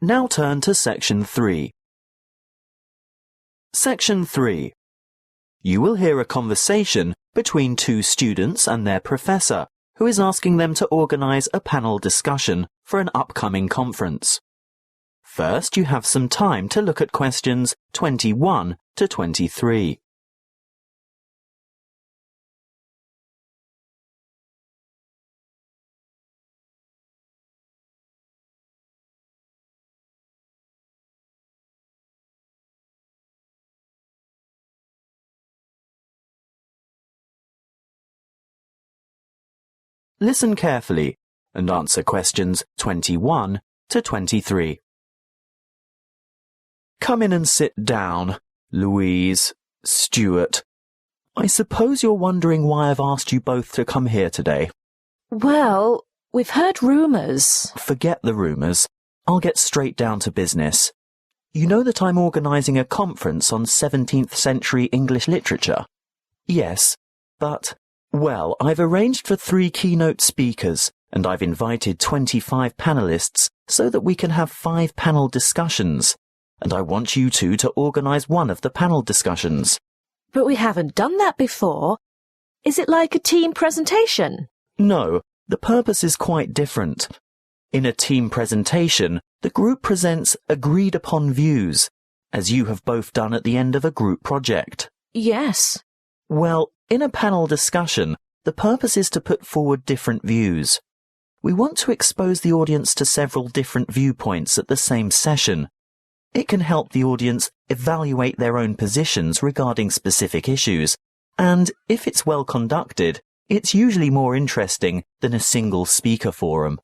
Now turn to Section 3. Section 3. You will hear a conversation between two students and their professor, who is asking them to organise a panel discussion for an upcoming conference. First, you have some time to look at questions 21 to 23. Listen carefully and answer questions 21 to 23. Come in and sit down, Louise, Stuart. I suppose you're wondering why I've asked you both to come here today. Well, we've heard rumours. Forget the rumours. I'll get straight down to business. You know that I'm organising a conference on 17th century English literature? Yes, but, well, I've arranged for 3 keynote speakers, and I've invited 25 panellists so that we can have 5 panel discussions. And I want you two to organise one of the panel discussions. But we haven't done that before. Is it like a team presentation? No, the purpose is quite different. In a team presentation, the group presents agreed-upon views, as you have both done at the end of a group project. Yes. Well, in a panel discussion, the purpose is to put forward different views. We want to expose the audience to several different viewpoints at the same session. It can help the audience evaluate their own positions regarding specific issues, and if it's well conducted, it's usually more interesting than a single speaker forum.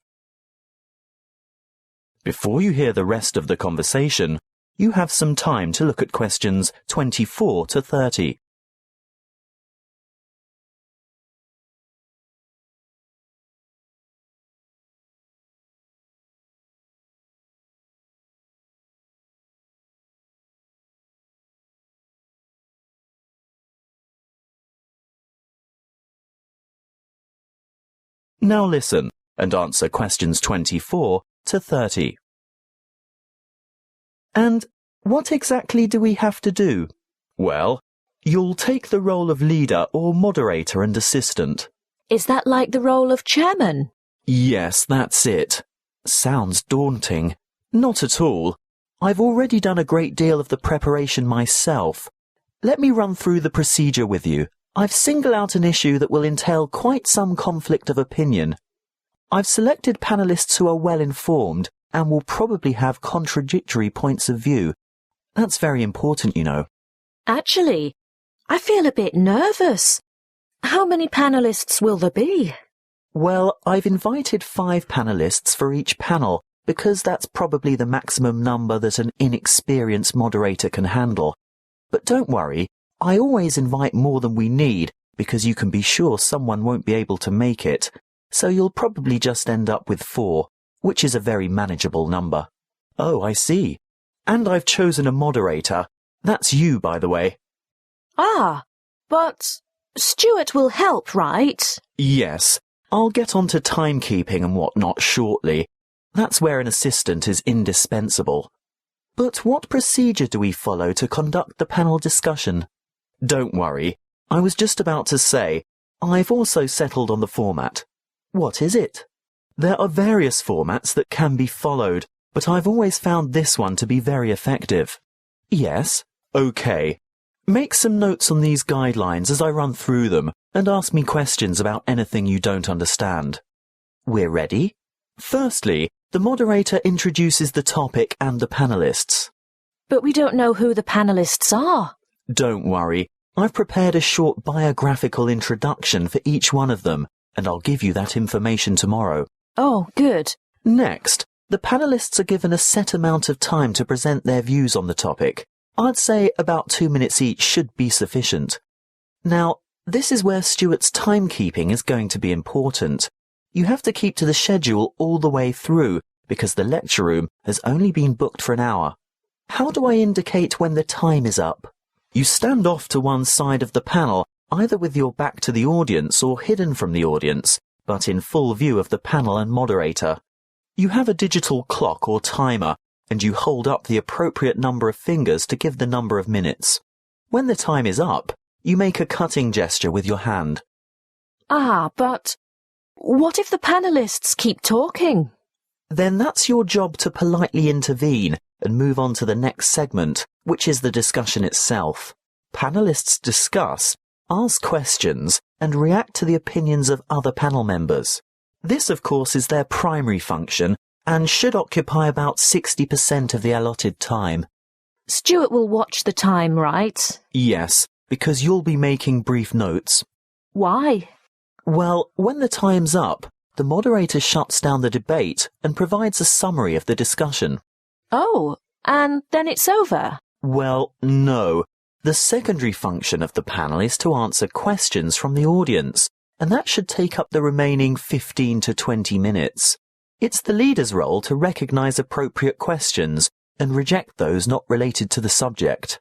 Before you hear the rest of the conversation, you have some time to look at questions 24 to 30. Now listen and answer questions 24 to 30. And what exactly do we have to do? Well, you'll take the role of leader or moderator and assistant. Is that like the role of chairman? Yes, that's it. Sounds daunting. Not at all. I've already done a great deal of the preparation myself. Let me run through the procedure with you. I've singled out an issue that will entail quite some conflict of opinion. I've selected panellists who are well informed and will probably have contradictory points of view. That's very important, you know. Actually, I feel a bit nervous. How many panellists will there be? Well, I've invited 5 panellists for each panel because that's probably the maximum number that an inexperienced moderator can handle. But don't worry. I always invite more than we need because you can be sure someone won't be able to make it, so you'll probably just end up with 4, which is a very manageable number. Oh, I see. And I've chosen a moderator. That's you, by the way. Ah, but Stuart will help, right? Yes, I'll get on to timekeeping and whatnot shortly. That's where an assistant is indispensable. But what procedure do we follow to conduct the panel discussion? Don't worry, I was just about to say, I've also settled on the format. What is it? There are various formats that can be followed, but I've always found this one to be very effective. Yes? Okay. Make some notes on these guidelines as I run through them, and ask me questions about anything you don't understand. We're ready? Firstly, the moderator introduces the topic and the panellists. But we don't know who the panellists are. Don't worry, I've prepared a short biographical introduction for each one of them, and I'll give you that information tomorrow. Oh, good. Next, the panellists are given a set amount of time to present their views on the topic. I'd say about 2 minutes each should be sufficient. Now, this is where Stuart's timekeeping is going to be important. You have to keep to the schedule all the way through, because the lecture room has only been booked for an hour. How do I indicate when the time is up? You stand off to one side of the panel, either with your back to the audience or hidden from the audience, but in full view of the panel and moderator. You have a digital clock or timer, and you hold up the appropriate number of fingers to give the number of minutes. When the time is up, you make a cutting gesture with your hand. Ah, but what if the panelists keep talking? Then that's your job to politely intervene and move on to the next segment, which is the discussion itself. Panelists discuss, ask questions, and react to the opinions of other panel members. This, of course, is their primary function and should occupy about 60% of the allotted time. Stuart will watch the time, right? Yes, because you'll be making brief notes. Why? Well, when the time's up, the moderator shuts down the debate and provides a summary of the discussion. Oh, and then it's over? Well, no. The secondary function of the panel is to answer questions from the audience, and that should take up the remaining 15 to 20 minutes. It's the leader's role to recognise appropriate questions and reject those not related to the subject.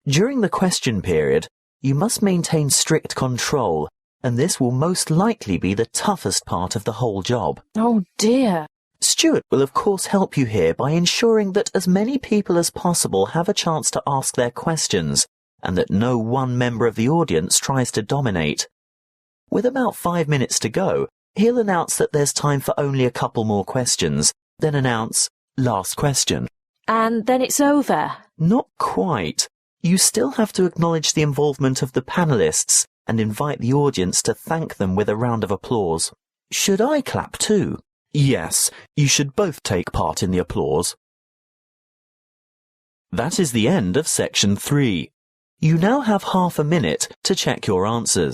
During the question period, you must maintain strict control, and this will most likely be the toughest part of the whole job. Oh dear. Stuart will of course help you here by ensuring that as many people as possible have a chance to ask their questions, and that no one member of the audience tries to dominate. With about 5 minutes to go, he'll announce that there's time for only a couple more questions, then announce, last question. And then it's over? Not quite. You still have to acknowledge the involvement of the panelists and invite the audience to thank them with a round of applause. Should I clap too? Yes, you should both take part in the applause. That is the end of section 3. You now have half a minute to check your answers.